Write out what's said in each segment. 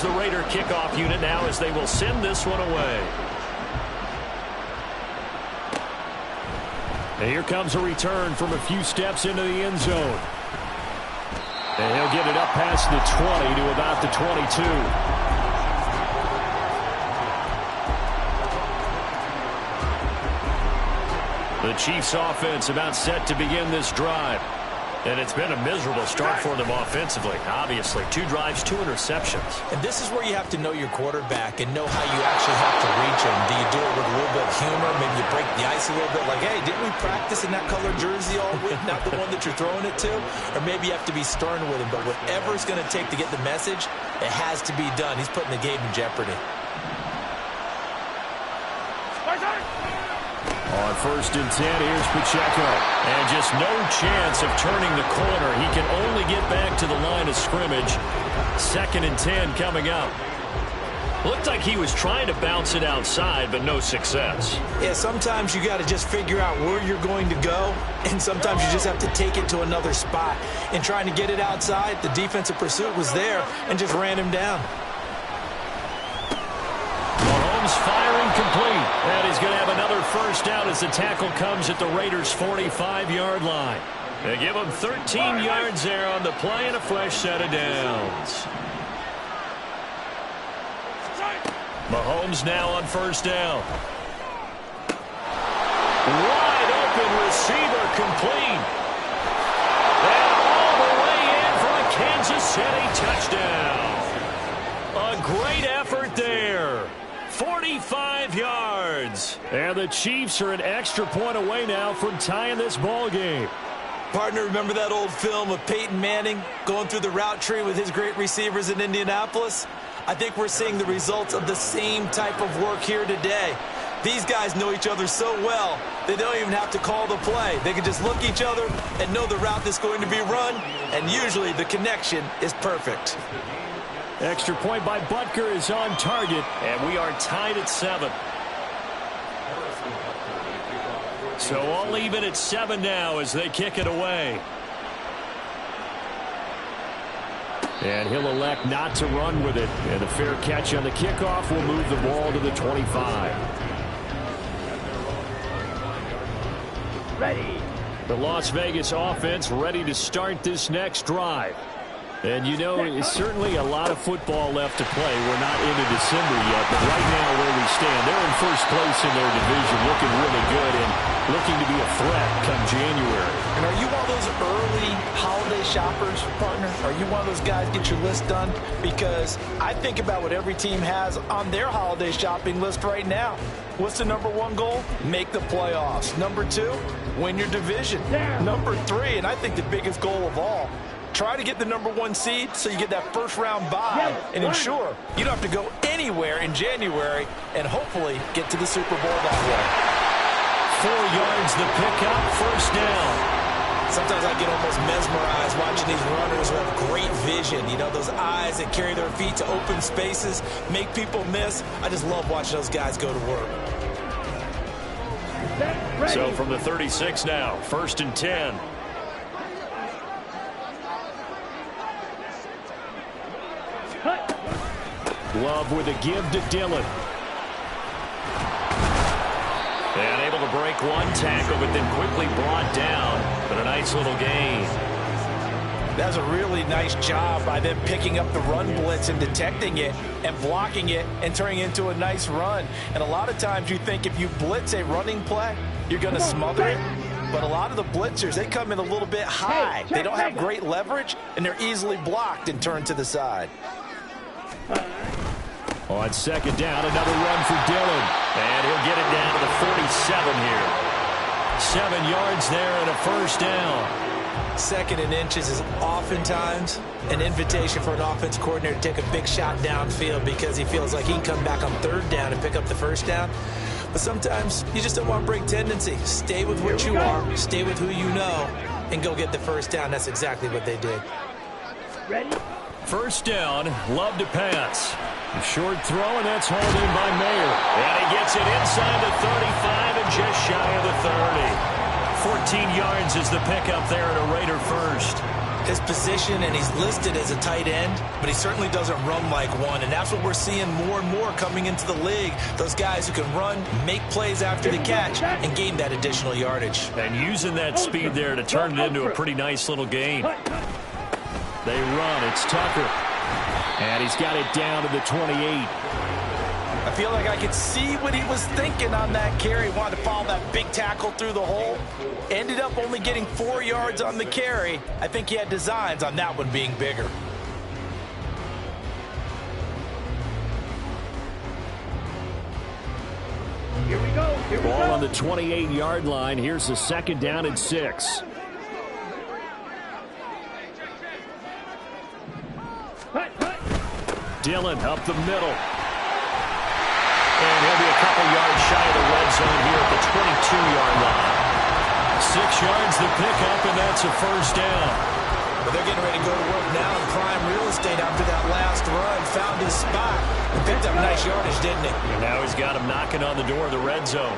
the Raider kickoff unit now as they will send this one away. And here comes a return from a few steps into the end zone. And he'll get it up past the 20 to about the 22. The Chiefs offense about set to begin this drive. And it's been a miserable start for them offensively. Obviously, 2 drives, 2 interceptions. And this is where you have to know your quarterback and know how you actually have to reach him. Do you do it with a little bit of humor? Maybe you break the ice a little bit like, hey, didn't we practice in that colored jersey all week, not the one that you're throwing it to? Or maybe you have to be stern with him. But whatever it's going to take to get the message, it has to be done. He's putting the game in jeopardy. On 1st and 10, here's Pacheco. And just no chance of turning the corner. He can only get back to the line of scrimmage. 2nd and 10 coming up. Looked like he was trying to bounce it outside, but no success. Yeah, sometimes you got to just figure out where you're going to go, and sometimes you just have to take it to another spot. In trying to get it outside, the defensive pursuit was there and just ran him down. Mahomes firing complete. And he's going to have another first down as the tackle comes at the Raiders' 45-yard line. They give him 13 yards there on the play and a fresh set of downs. Mahomes now on 1st down. Wide open receiver complete. And all the way in for a Kansas City touchdown. A great effort there. 45 yards. And the Chiefs are an extra point away now from tying this ball game. Partner, remember that old film of Peyton Manning going through the route tree with his great receivers in Indianapolis? I think we're seeing the results of the same type of work here today. These guys know each other so well, they don't even have to call the play. They can just look at each other and know the route that's going to be run, and usually the connection is perfect. Extra point by Butker is on target, and we are tied at 7. So all even at 7 now as they kick it away. And he'll elect not to run with it. And a fair catch on the kickoff will move the ball to the 25. Ready. The Las Vegas offense ready to start this next drive. And, you know, it's certainly a lot of football left to play. We're not into December yet, but right now where we stand, they're in first place in their division, looking really good and looking to be a threat come January. And are you one of those early holiday shoppers, partner? Are you one of those guys get your list done? Because I think about what every team has on their holiday shopping list right now. What's the number 1 goal? Make the playoffs. Number 2, win your division. Number 3, and I think the biggest goal of all, try to get the number 1 seed so you get that first-round bye and ensure you don't have to go anywhere in January and hopefully get to the Super Bowl that way. 4 yards the pickup, first down. Sometimes I get almost mesmerized watching these runners who have great vision. You know, those eyes that carry their feet to open spaces, make people miss. I just love watching those guys go to work. So from the 36 now, 1st and 10. Love with a give to Dillon. And able to break 1 tackle, but then quickly brought down. But a nice little gain. That's a really nice job by them picking up the run blitz and detecting it and blocking it and turning it into a nice run. And a lot of times you think if you blitz a running play, you're going to smother it. But a lot of the blitzers, they come in a little bit high. They don't have great leverage, and they're easily blocked and turned to the side. On 2nd down, another run for Dillon. And he'll get it down to the 47 here. 7 yards there and a first down. 2nd and inches is oftentimes an invitation for an offense coordinator to take a big shot downfield because he feels like he can come back on 3rd down and pick up the first down. But sometimes you just don't want to break tendency. Stay with what you are, stay with who you know, and go get the first down. That's exactly what they did. Ready? First down, Love to pass. A short throw, and that's hauled in by Mayer. And he gets it inside the 35 and just shy of the 30. 14 yards is the pickup there at a Raider first. his position, and he's listed as a tight end, but he certainly doesn't run like one, and that's what we're seeing more and more coming into the league. Those guys who can run, make plays after the catch, and gain that additional yardage. And using that speed there to turn it into a pretty nice little gain. They run. It's Tucker. And he's got it down to the 28. I feel like I could see what he was thinking on that carry. Wanted to follow that big tackle through the hole. Ended up only getting 4 yards on the carry. I think he had designs on that one being bigger. Here we go. Ball on the 28-yard line. Here's the 2nd down and 6. Dillon up the middle. And he'll be a couple yards shy of the red zone here at the 22-yard line. 6 yards the pickup, and that's a 1st down. But they're getting ready to go to work now in prime real estate after that last run. Found his spot and picked up nice yardage, didn't he? And now he's got him knocking on the door of the red zone.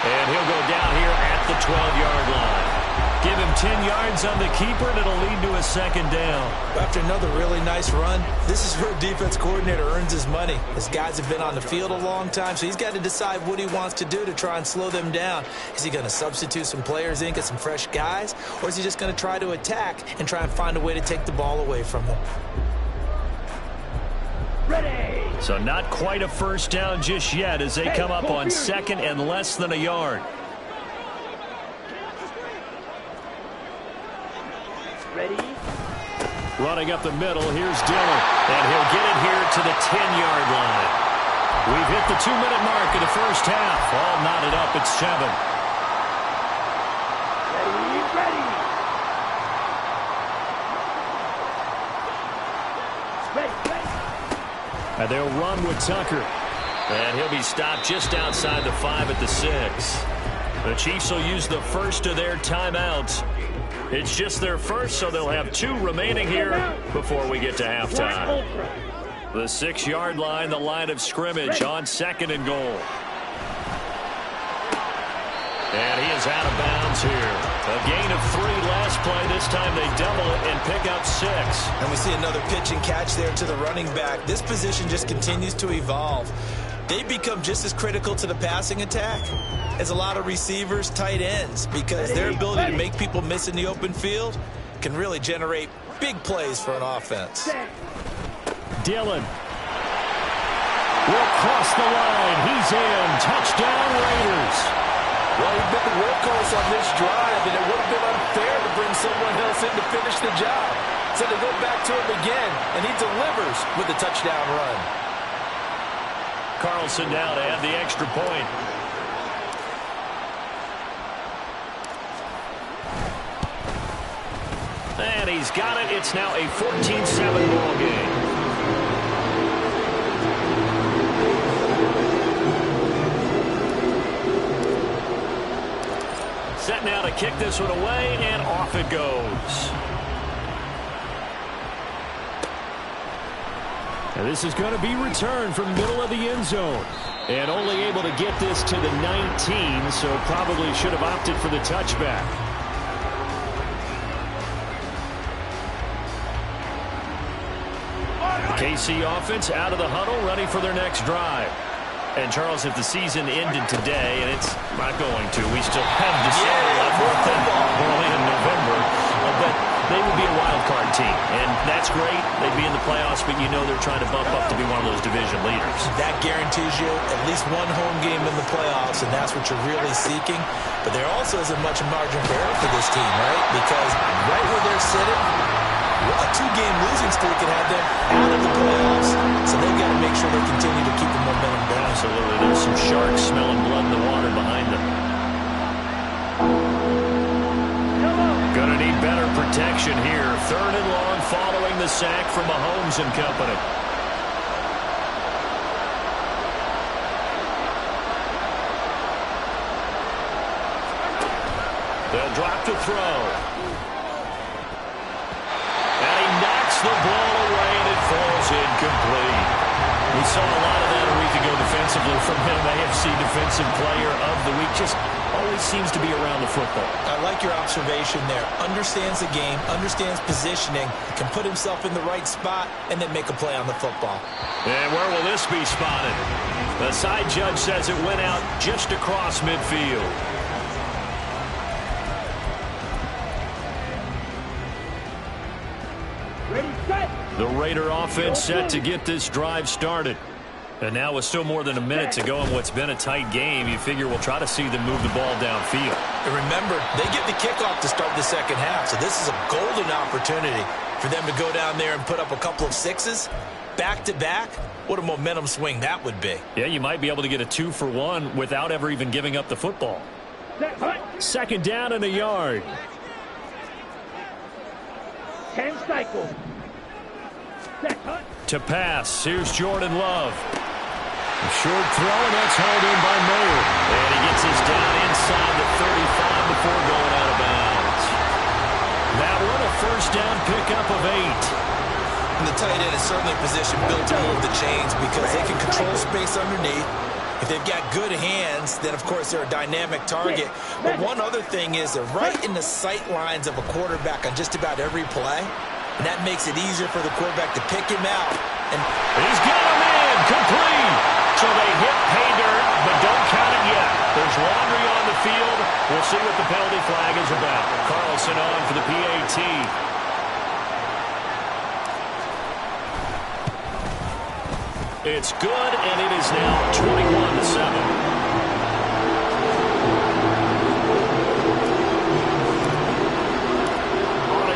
And he'll go down here at the 12-yard line. Give him 10 yards on the keeper, and it'll lead to a 2nd down. After another really nice run, this is where a defense coordinator earns his money. His guys have been on the field a long time, so he's got to decide what he wants to do to try and slow them down. Is he going to substitute some players in, get some fresh guys, or is he just going to try to attack and try and find a way to take the ball away from them? Ready. So not quite a 1st down just yet as they come up on 2nd and less than a yard. Ready. Running up the middle, here's Dillon. And he'll get it here to the 10-yard line. We've hit the 2-minute mark in the 1st half. All knotted up at 7. And they'll run with Tucker. And he'll be stopped just outside the 5 at the 6. The Chiefs will use the first of their timeouts. It's just their first, so they'll have 2 remaining here before we get to halftime. The 6-yard line, the line of scrimmage on 2nd and goal. And he is out of bounds here. A gain of 3 last play. This time they double it and pick up 6. And we see another pitch and catch there to the running back. This position just continues to evolve. They become just as critical to the passing attack as a lot of receivers, tight ends, because their ability to make people miss in the open field can really generate big plays for an offense. Dillon will cross the line. He's in. Touchdown, Raiders. Well, he's been the workhorse on this drive, and it would have been unfair to bring someone else in to finish the job. So they go back to him again, and he delivers with a touchdown run. Carlson now to add the extra point. And he's got it. It's now a 14-7 ball game. Set now to kick this one away, and off it goes. And this is going to be returned from middle of the end zone. And only able to get this to the 19, so probably should have opted for the touchback. The KC offense out of the huddle, ready for their next drive. And, Charles, if the season ended today, and it's not going to, we still have December left early in November, but they would be a wild card team. And that's great. They'd be in the playoffs, but you know they're trying to bump up to be one of those division leaders. That guarantees you at least one home game in the playoffs, and that's what you're really seeking. But there also isn't much margin for error for this team, right? Because right where they're sitting, a 2-game losing streak can have them out of the playoffs. So they've got to make sure they continue to keep the momentum going. Absolutely. There's some sharks smelling blood in the water behind them. Gonna need better protection here. 3rd and long following the sack from Mahomes and company. They'll drop to throw. And he knocks the We saw a lot of that a week ago defensively from him. AFC Defensive Player of the Week. Just always seems to be around the football. I like your observation there. Understands the game, understands positioning, can put himself in the right spot, and then make a play on the football. And where will this be spotted? The side judge says it went out just across midfield. Ready, set. The Raider offense set to get this drive started. And now with still more than a minute to go in what's been a tight game, you figure we'll try to see them move the ball downfield. And remember, they get the kickoff to start the second half, so this is a golden opportunity for them to go down there and put up a couple of sixes back-to-back. What a momentum swing that would be. Yeah, you might be able to get a 2-for-1 without ever even giving up the football. Set, hut. Second down and a yard. 10 cycles. Set, hut. To pass, here's Jordan Love. A short throw, and that's hauled in by Mayer. And he gets this down inside the 35 before going out of bounds. That one, a first down pickup of 8. And the tight end is certainly a position built to move the chains because they can control space underneath. If they've got good hands, then, of course, they're a dynamic target. But one other thing is they're right in the sight lines of a quarterback on just about every play. And that makes it easier for the quarterback to pick him out. And he's got him in, complete. So they hit pay dirt, but don't count it yet. There's laundry on the field. We'll see what the penalty flag is about. Carlson on for the PAT. It's good, and it is now 21-7.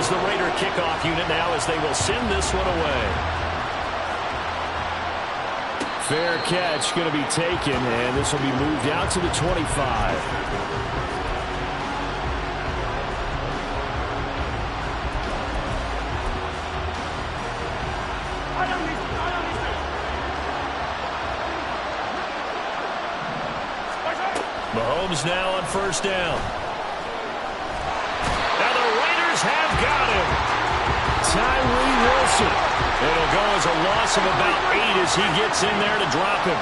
The Raider kickoff unit now as they will send this one away. Fair catch going to be taken, and this will be moved out to the 25. Mahomes now on first down. Have got him. Tyree Wilson. It'll go as a loss of about 8 as he gets in there to drop him.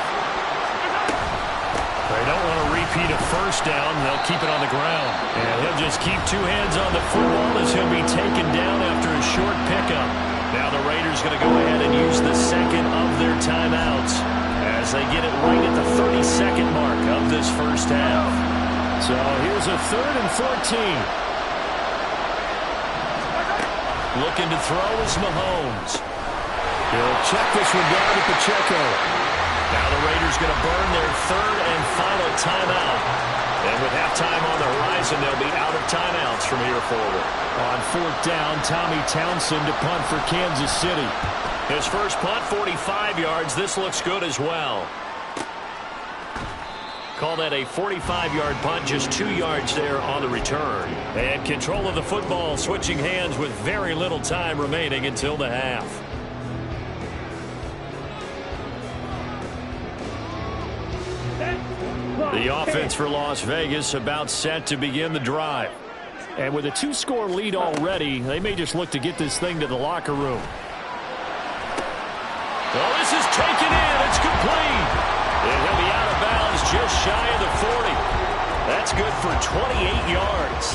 They don't want to repeat a first down. They'll keep it on the ground. And he'll just keep 2 hands on the football as he'll be taken down after a short pickup. Now the Raiders going to go ahead and use the second of their timeouts as they get it right at the 30-second mark of this first half. So here's a 3rd and 14. Looking to throw is Mahomes. He'll check this one down to Pacheco. Now the Raiders going to burn their 3rd and final timeout. And with halftime on the horizon, they'll be out of timeouts from here forward. On 4th down, Tommy Townsend to punt for Kansas City. His first punt, 45 yards. This looks good as well. Call that a 45-yard punt, just 2 yards there on the return. And control of the football switching hands with very little time remaining until the half. The offense for Las Vegas about set to begin the drive. And with a 2-score lead already, they may just look to get this thing to the locker room. Well, this is taken in. It's complete. And he'll be out of bounds just shy of the 40. That's good for 28 yards.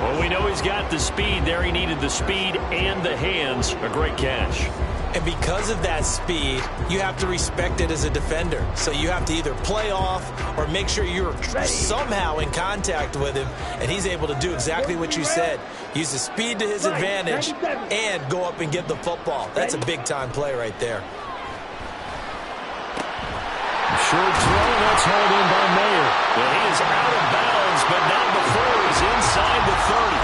Well, we know he's got the speed there. He needed the speed and the hands. A great catch. And because of that speed, you have to respect it as a defender. So you have to either play off or make sure you're somehow in contact with him. And he's able to do exactly what you said. Use the speed to his advantage and go up and get the football. That's a big-time play right there. Short throw, that's hauled in by Mayer. And he is out of bounds, but not before he's inside the 30.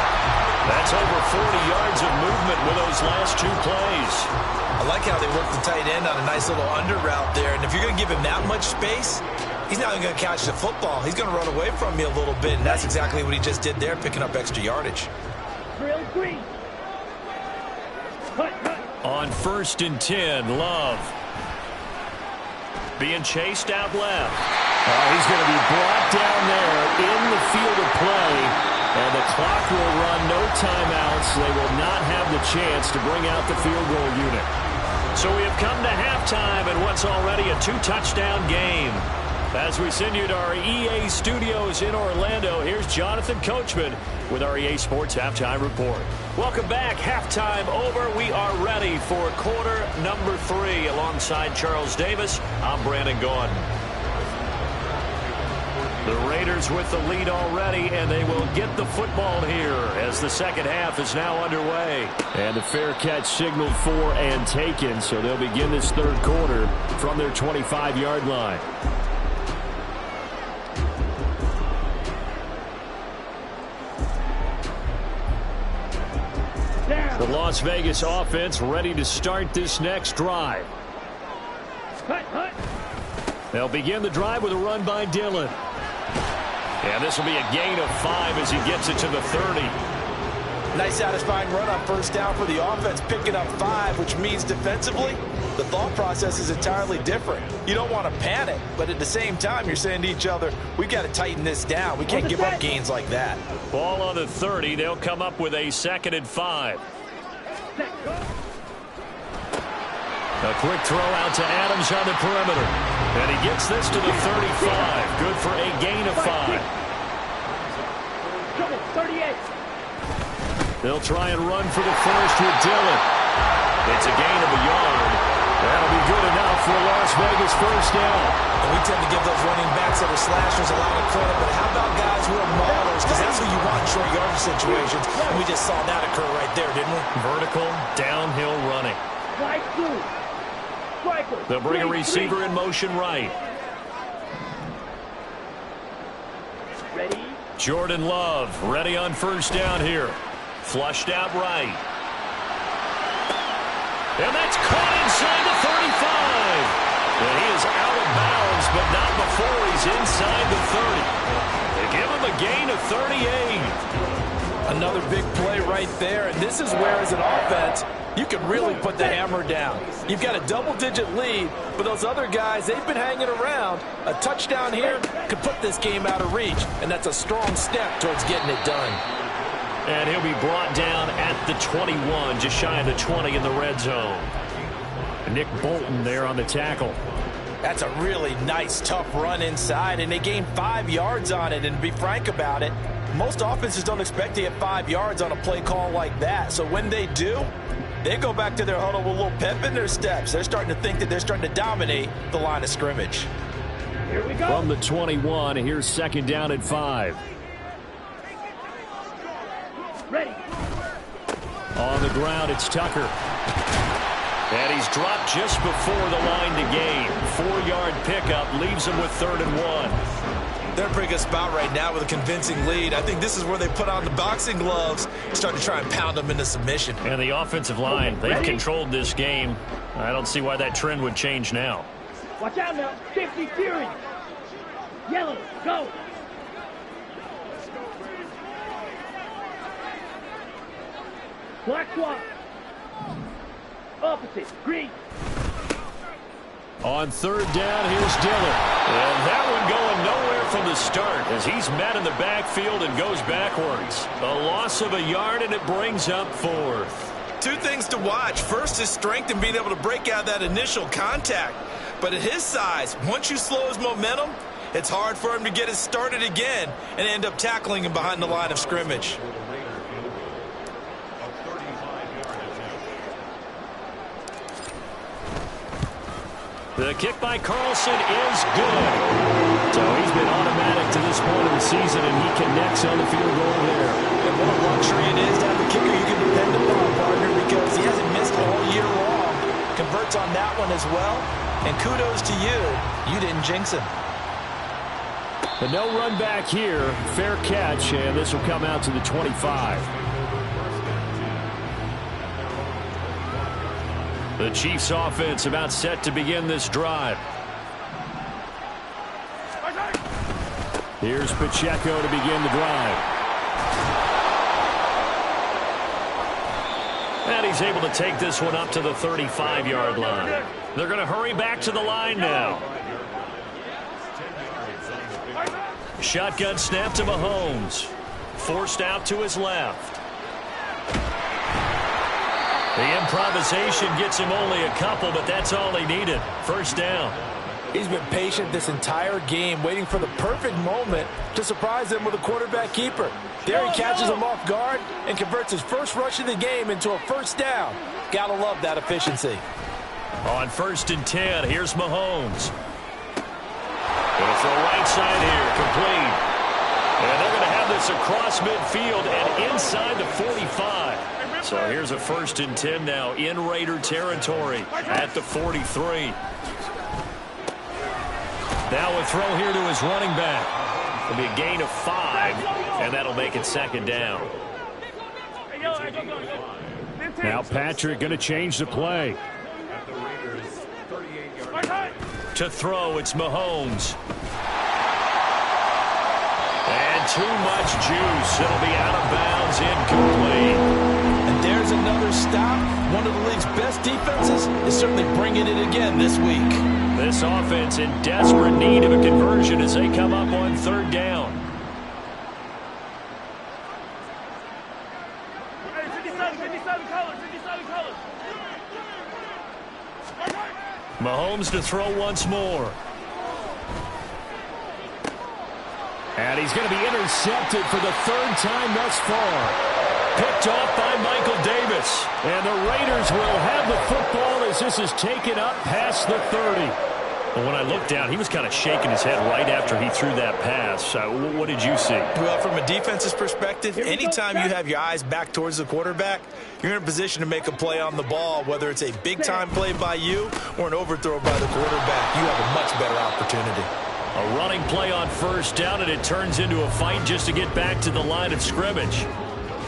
That's over 40 yards of movement with those last 2 plays. I like how they work the tight end on a nice little under route there. And if you're going to give him that much space, he's not even going to catch the football. He's going to run away from you a little bit, and that's exactly what he just did there, picking up extra yardage. Drill 3. Cut. On 1st and 10, Love. Being chased out left. He's going to be brought down there in the field of play. And the clock will run, no timeouts. They will not have the chance to bring out the field goal unit. So we have come to halftime in what's already a two-touchdown game. As we send you to our EA studios in Orlando, here's Jonathan Coachman with our EA Sports Halftime Report. Welcome back. Halftime over. We are ready for quarter number 3. Alongside Charles Davis, I'm Brandon Gordon. The Raiders with the lead already, and they will get the football here as the second half is now underway. And the fair catch signaled for and taken, so they'll begin this third quarter from their 25-yard line. The Las Vegas offense ready to start this next drive. They'll begin the drive with a run by Dillon. And this will be a gain of 5 as he gets it to the 30. Nice satisfying run on first down for the offense, picking up 5, which means defensively, the thought process is entirely different. You don't want to panic, but at the same time, you're saying to each other, we've got to tighten this down. We can't give up gains like that. Ball on the 30. They'll come up with a 2nd and 5. A quick throw out to Adams on the perimeter. And he gets this to the 35. Good for a gain of 5. 38. They'll try and run for the first with Dillon. It's a gain of a yard. That'll be good enough for a Las Vegas first down. And we tend to give those running backs that are slashers a lot of credit, but how about guys who are maulers? Because that's who you want in short yardage situations. And we just saw that occur right there, didn't we? Vertical, downhill running. Right through. They'll bring a receiver in motion right. Ready? Jordan Love ready on first down here. Flushed out right. And that's caught inside the 35. And he is out of bounds, but not before he's inside the 30. They give him a gain of 38. Another big play right there, and this is where, as an offense, you can really put the hammer down. You've got a double-digit lead, but those other guys, they've been hanging around. A touchdown here could put this game out of reach, and that's a strong step towards getting it done. And he'll be brought down at the 21, just shy of the 20 in the red zone. Nick Bolton there on the tackle. That's a really nice, tough run inside, and they gained 5 yards on it. And to be frank about it, most offenses don't expect to get 5 yards on a play call like that. So when they do, they go back to their huddle with a little pep in their steps. They're starting to think that they're starting to dominate the line of scrimmage. Here we go. From the 21, here's 2nd down and 5. Ready. On the ground, it's Tucker. And he's dropped just before the line to gain. 4-yard pickup leaves him with 3rd and 1. They're in a pretty good spot right now with a convincing lead. I think this is where they put on the boxing gloves and start to try and pound them into submission. And the offensive line, they've controlled this game. I don't see why that trend would change now. Watch out now. 50 Fury. Yellow. Go. Black swap. Opposite. Green. On 3rd down, here's Dillon. And that one going nowhere from the start as he's met in the backfield and goes backwards. A loss of a yard, and it brings up 4th. 2 things to watch. First is strength and being able to break out that initial contact. But at his size, once you slow his momentum, it's hard for him to get it started again and end up tackling him behind the line of scrimmage. The kick by Carlson is good. So he's been automatic to this point of the season, and he connects on the field goal there. And what a luxury it is to have a kicker you can depend upon, partner, because he hasn't missed all year long. Converts on that one as well. And kudos to you. You didn't jinx him. But no run back here. Fair catch, and this will come out to the 25. The Chiefs offense about set to begin this drive. Here's Pacheco to begin the drive. And he's able to take this one up to the 35-yard line. They're going to hurry back to the line now. Shotgun snap to Mahomes. Forced out to his left. The improvisation gets him only a couple, but that's all he needed. First down. He's been patient this entire game, waiting for the perfect moment to surprise them with a quarterback keeper. There he catches him off guard and converts his first rush of the game into a first down. Gotta love that efficiency. On 1st and 10, here's Mahomes. Gonna throw right side here, complete. And they're gonna have this across midfield and inside the 45. So here's a 1st and 10 now in Raider territory at the 43. Now a throw here to his running back. It'll be a gain of 5, and that'll make it 2nd down. Now Patrick going to change the play. To throw, it's Mahomes. And too much juice. It'll be out of bounds, incomplete. And there's another stop. One of the league's best defenses is certainly bringing it again this week. This offense in desperate need of a conversion as they come up on 3rd down. Mahomes to throw once more. And he's going to be intercepted for the 3rd time thus far. Picked off by Michael Davis. And the Raiders will have the football as this is taken up past the 30. Well, when I looked down, he was kind of shaking his head right after he threw that pass. What did you see? Well, from a defense's perspective, anytime you have your eyes back towards the quarterback, you're in a position to make a play on the ball, whether it's a big-time play by you or an overthrow by the quarterback. You have a much better opportunity. A running play on 1st down, and it turns into a fight just to get back to the line of scrimmage.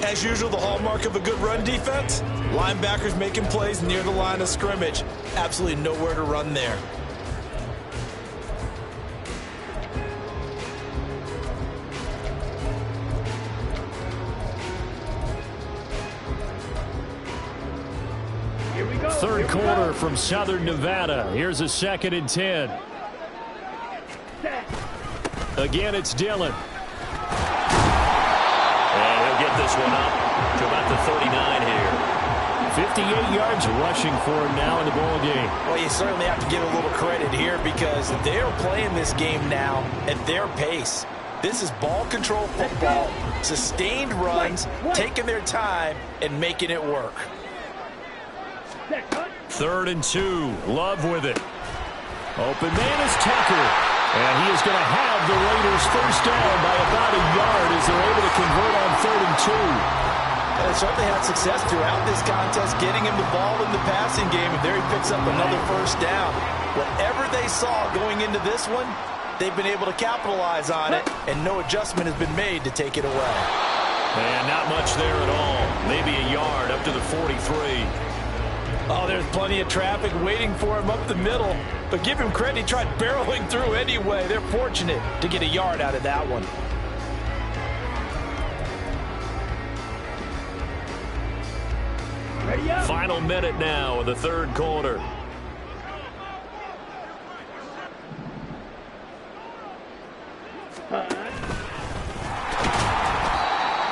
As usual, the hallmark of a good run defense, linebackers making plays near the line of scrimmage. Absolutely nowhere to run there. Third quarter from Southern Nevada. Here's a 2nd and 10. Again, it's Dillon. And he'll get this one up to about the 39 here. 58 yards rushing for him now in the ball game. Well, you certainly have to give a little credit here because they're playing this game now at their pace. This is ball control football, sustained runs, taking their time, and making it work. 3rd and 2. Love with it. Open man is Tucker. And he is going to have the Raiders first down by about a yard as they're able to convert on 3rd and 2. And they certainly had success throughout this contest, getting him the ball in the passing game, and there he picks up another first down. Whatever they saw going into this one, they've been able to capitalize on it, and no adjustment has been made to take it away. And not much there at all. Maybe a yard up to the 43. Oh, there's plenty of traffic waiting for him up the middle. But give him credit, he tried barreling through anyway. They're fortunate to get a yard out of that one. Final minute now of the 3rd quarter.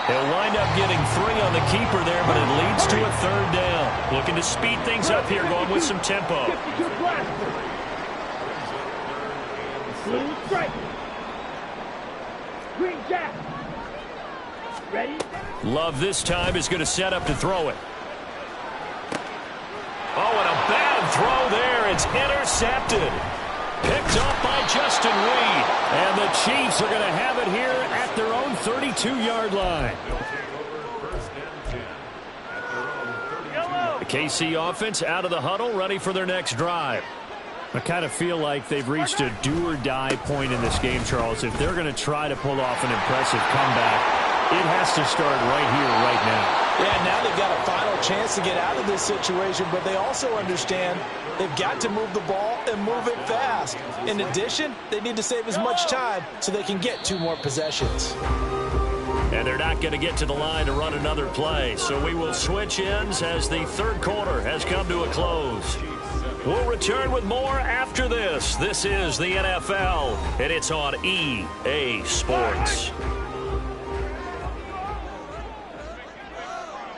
He'll wind up getting 3 on the keeper there, but it leads to a 3rd down. Looking to speed things up here, going with some tempo. Blue stripe. Green jack. Ready? Love this time is going to set up to throw it. Oh, and a bad throw there. It's intercepted. Picked up by Justin Reed. And the Chiefs are going to have it here at their own 32-yard line. The KC offense out of the huddle, ready for their next drive. I kind of feel like they've reached a do-or-die point in this game, Charles. If they're going to try to pull off an impressive comeback, it has to start right here, right now. Yeah, now they've got a final chance to get out of this situation, but they also understand they've got to move the ball and move it fast. In addition, they need to save as much time so they can get 2 more possessions. And they're not going to get to the line to run another play, so we will switch ends as the 3rd quarter has come to a close. We'll return with more after this. This is the NFL, and it's on EA Sports.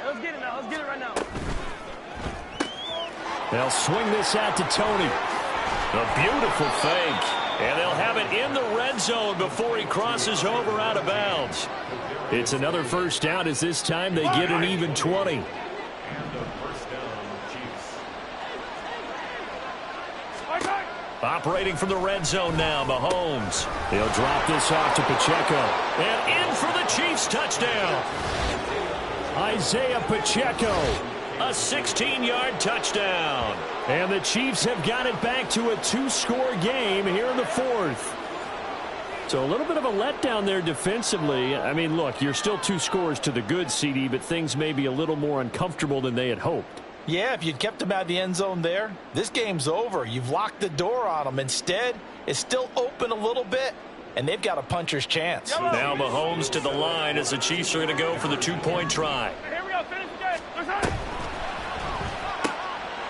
Let's get it now. Let's get it right now. They'll swing this out to Tony. A beautiful fake. And they'll have it in the red zone before he crosses over out of bounds. It's another first down as this time they get an even 20. Operating from the red zone now, Mahomes. He'll drop this off to Pacheco. And in for the Chiefs touchdown. Isaiah Pacheco. A 16-yard touchdown. And the Chiefs have got it back to a 2-score game here in the fourth. So a little bit of a letdown there defensively. I mean, look, you're still 2 scores to the good, CD, but things may be a little more uncomfortable than they had hoped. Yeah, if you'd kept them out of the end zone there, this game's over. You've locked the door on them. Instead, it's still open a little bit, and they've got a puncher's chance. Now Mahomes to the line as the Chiefs are going to go for the 2-point try.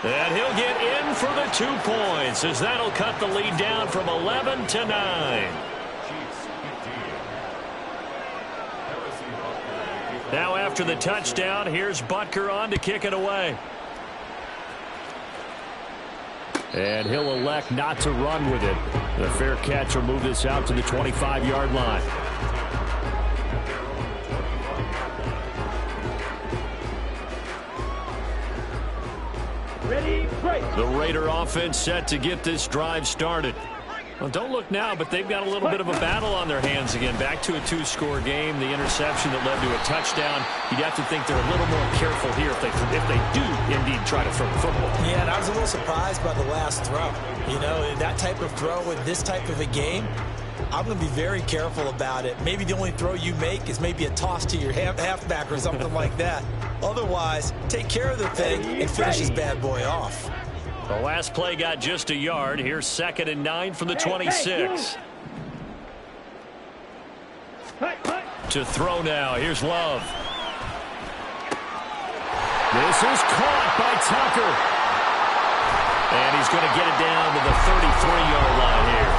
And he'll get in for the 2 points as that'll cut the lead down from 11 to 9. Now after the touchdown, here's Butker on to kick it away. And he'll elect not to run with it. The fair catch will move this out to the 25-yard line. Ready, break. The Raider offense set to get this drive started. Well, don't look now, but they've got a little bit of a battle on their hands again. Back to a 2-score game. The interception that led to a touchdown. You'd have to think they're a little more careful here if they do indeed try to throw the football. Yeah, and I was a little surprised by the last throw. You know, that type of throw with this type of a game, I'm going to be very careful about it. Maybe the only throw you make is maybe a toss to your halfback or something like that. Otherwise, take care of the thing and finish this bad boy off. The last play got just a yard. Here's 2nd and 9 from the 26. To throw now. Here's Love. This is caught by Tucker. And he's going to get it down to the 33-yard line here.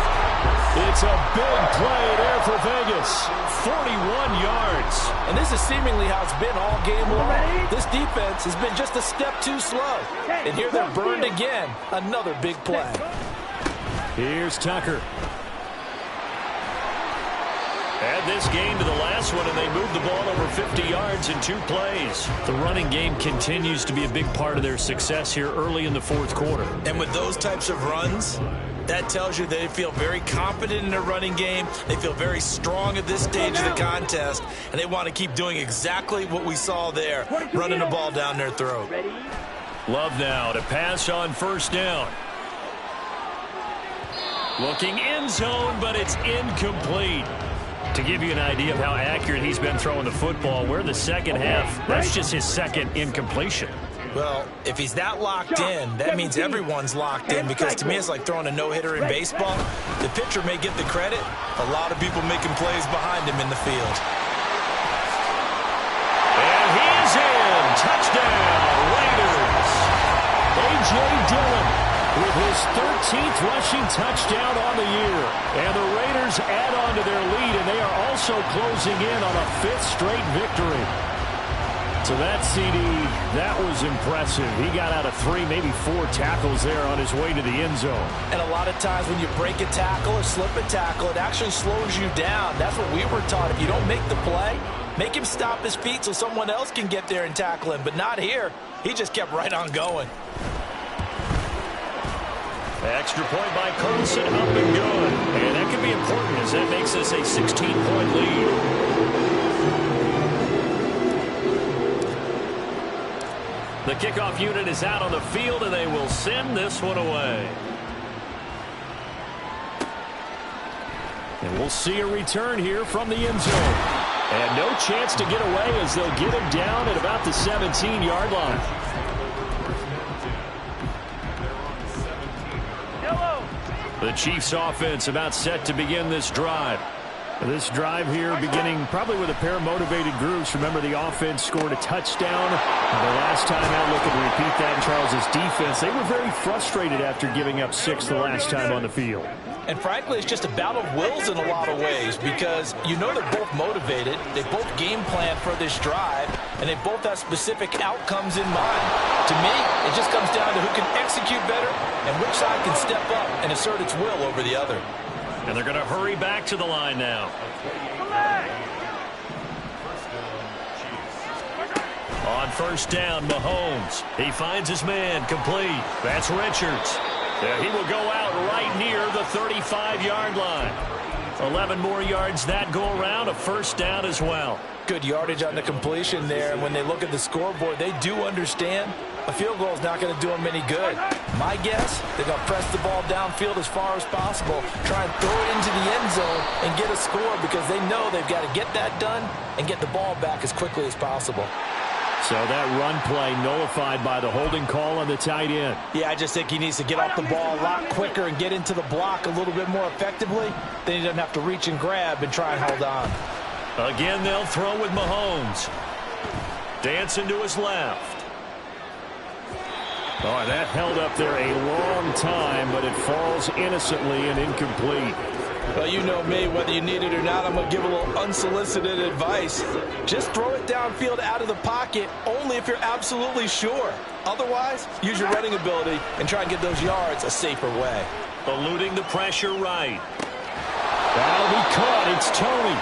It's a big play there for Vegas. 41 yards. And this is seemingly how it's been all game long. This defense has been just a step too slow. And here they're burned again. Another big play. Here's Tucker. Add this game to the last one, and they moved the ball over 50 yards in 2 plays. The running game continues to be a big part of their success here early in the fourth quarter. And with those types of runs, that tells you they feel very confident in their running game. They feel very strong at this stage of the contest, and they want to keep doing exactly what we saw there, running the ball down their throat. Love now to pass on first down. Looking end zone, but it's incomplete. To give you an idea of how accurate he's been throwing the football, we're in the second half. That's just his second incompletion. Well, if he's that locked in, that means everyone's locked in, because to me it's like throwing a no-hitter in baseball. The pitcher may get the credit. A lot of people making plays behind him in the field. And he's in. Touchdown, Raiders. A.J. Dillon with his 13th rushing touchdown on the year. And the Raiders add on to their lead, and they are also closing in on a 5th straight victory. So that CD, that was impressive. He got out of 3, maybe 4 tackles there on his way to the end zone. And a lot of times when you break a tackle or slip a tackle, it actually slows you down. That's what we were taught. If you don't make the play, make him stop his feet so someone else can get there and tackle him. But not here. He just kept right on going. Extra point by Carlson, up and good. And that could be important as that makes this a 16-point lead. The kickoff unit is out on the field, and they will send this one away. And we'll see a return here from the end zone. And no chance to get away as they'll get him down at about the 17-yard line. The Chiefs offense about set to begin this drive. This drive here beginning probably with a pair of motivated groups. Remember, the offense scored a touchdown. The last time out, looking to repeat that in Charles' defense. They were very frustrated after giving up 6 the last time on the field. And frankly, it's just a battle of wills in a lot of ways, because you know they're both motivated. They both game plan for this drive, and they both have specific outcomes in mind. To me, it just comes down to who can execute better and which side can step up and assert its will over the other. And they're going to hurry back to the line now. On first down, Mahomes. He finds his man complete. That's Richards. He will go out right near the 35-yard line. 11 more yards that go around, a first down as well. Good yardage on the completion there. And when they look at the scoreboard, they do understand a field goal is not going to do them any good. My guess, they're going to press the ball downfield as far as possible, try and throw it into the end zone and get a score because they know they've got to get that done and get the ball back as quickly as possible. So that run play nullified by the holding call on the tight end. Yeah, I just think he needs to get off the ball a lot quicker and get into the block a little bit more effectively. Then he doesn't have to reach and grab and try and hold on. Again, they'll throw with Mahomes. Dancing to his left. Oh, that held up there a long time, but it falls innocently and incomplete. Well, you know me, whether you need it or not, I'm going to give a little unsolicited advice. Just throw it downfield out of the pocket only if you're absolutely sure. Otherwise, use your running ability and try and get those yards a safer way. Eluding the pressure right. That'll be caught. It's Tony.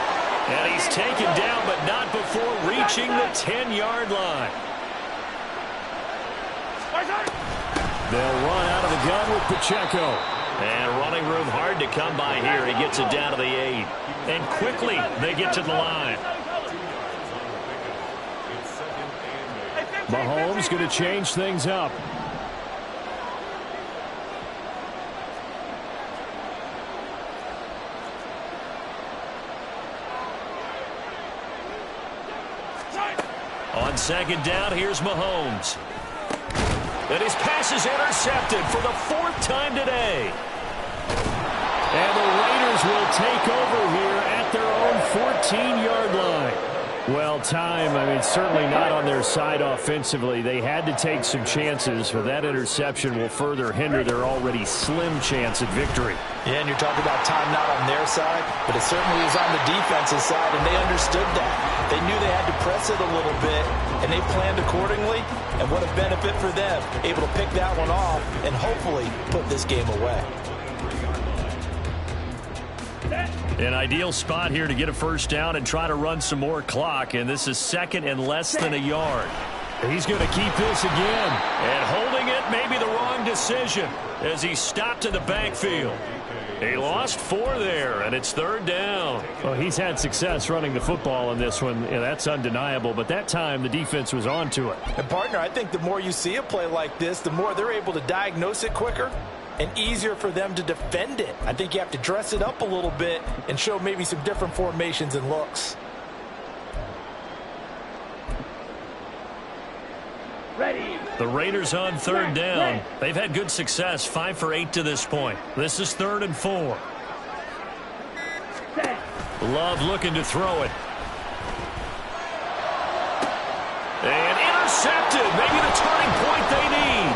And he's taken down, but not before reaching the 10-yard line. They'll run out of the gun with Pacheco. And running room hard to come by here. He gets it down to the 8. And quickly, they get to the line. Mahomes going to change things up. On second down, here's Mahomes. And his pass is intercepted for the 4th time today. And the Raiders will take over here at their own 14-yard line. Well, certainly not on their side offensively. They had to take some chances, but that interception will further hinder their already slim chance at victory. Yeah, and you're talking about time not on their side, but it certainly is on the defensive side, and they understood that. They knew they had to press it a little bit, and they planned accordingly, and what a benefit for them, able to pick that one off and hopefully put this game away. An ideal spot here to get a first down and try to run some more clock, and this is second and less than a yard. He's going to keep this again. And holding it may be the wrong decision as he stopped in the backfield. He lost 4 there, and it's 3rd down. Well, he's had success running the football in this one. Yeah, that's undeniable, but that time the defense was onto it. And, partner, I think the more you see a play like this, the more they're able to diagnose it quicker and easier for them to defend it. I think you have to dress it up a little bit and show maybe some different formations and looks. Ready. The Raiders on 3rd down. They've had good success, 5 for 8 to this point. This is 3rd and 4. Love looking to throw it. And intercepted. Maybe the turning point they need.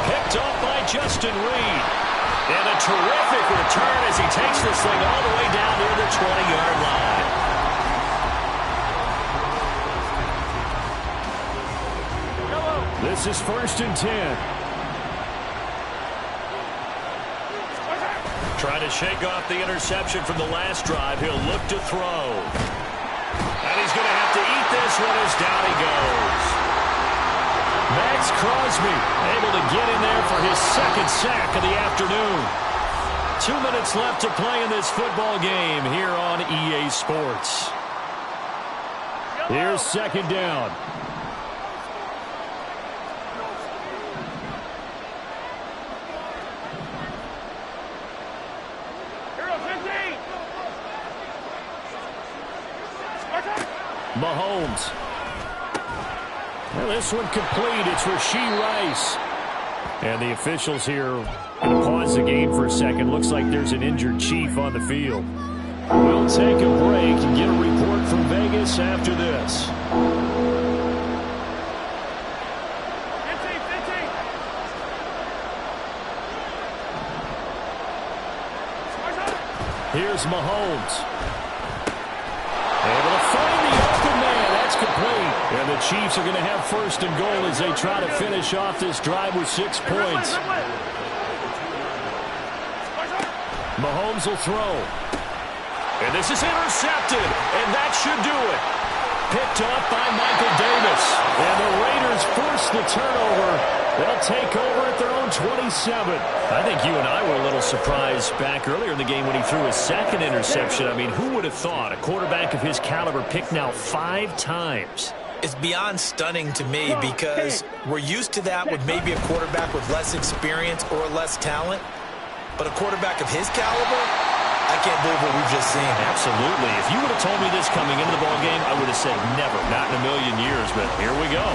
Picked off by Justin Reed. And a terrific return as he takes this thing all the way down near the 20-yard line. This is 1st and 10. Trying to shake off the interception from the last drive. He'll look to throw. And he's going to have to eat this one as down he goes. Max Crosby able to get in there for his 2nd sack of the afternoon. 2 minutes left to play in this football game here on EA Sports. Here's 2nd down. Mahomes. Well, this one complete. It's Rashee Rice. And the officials here going to pause the game for a second. Looks like there's an injured Chief on the field. We'll take a break and get a report from Vegas after this. Here's Mahomes. Able to find the open man. That's complete. And the Chiefs are going to have first and goal as they try to finish off this drive with 6 points. Mahomes will throw. And this is intercepted, and that should do it. Picked up by Michael Davis. And the Raiders force the turnover. They'll take over at their own 27. I think you and I were a little surprised back earlier in the game when he threw his second interception. I mean, who would have thought a quarterback of his caliber picked now 5 times? It's beyond stunning to me because we're used to that with maybe a quarterback with less experience or less talent. But a quarterback of his caliber, I can't believe what we've just seen. Absolutely. If you would have told me this coming into the ballgame, I would have said never, not in a million years. But here we go.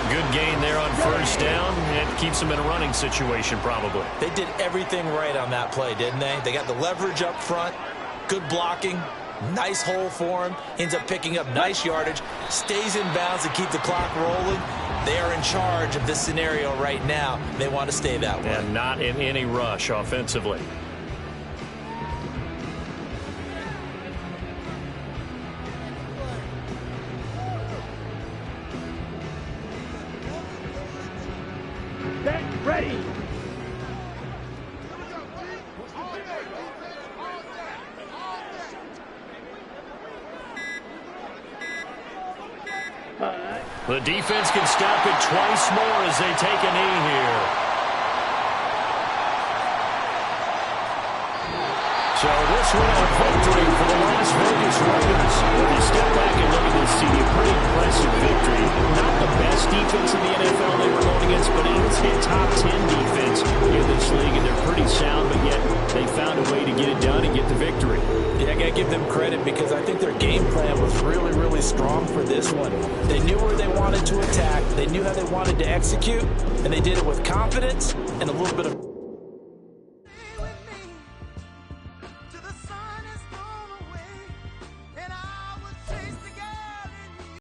Good gain there on first down. It keeps them in a running situation probably. They did everything right on that play, didn't they? They got the leverage up front, good blocking, nice hole for him, ends up picking up nice yardage, stays in bounds to keep the clock rolling. They are in charge of this scenario right now. They want to stay that way. And not in any rush offensively. Set, ready. The defense can stop it twice more as they take a knee here. So this one a victory for the Las Vegas Raiders. If you step back and look at this team, a pretty impressive victory. Not the best defense in the NFL they were going against, but it is a top 10 defense in this league, and they're pretty sound, but yet they found a way to get it done and get the victory. Yeah, I got to give them credit because I think their game plan was really, really strong for this one. They knew where they wanted to attack. They knew how they wanted to execute, and they did it with confidence and a little bit of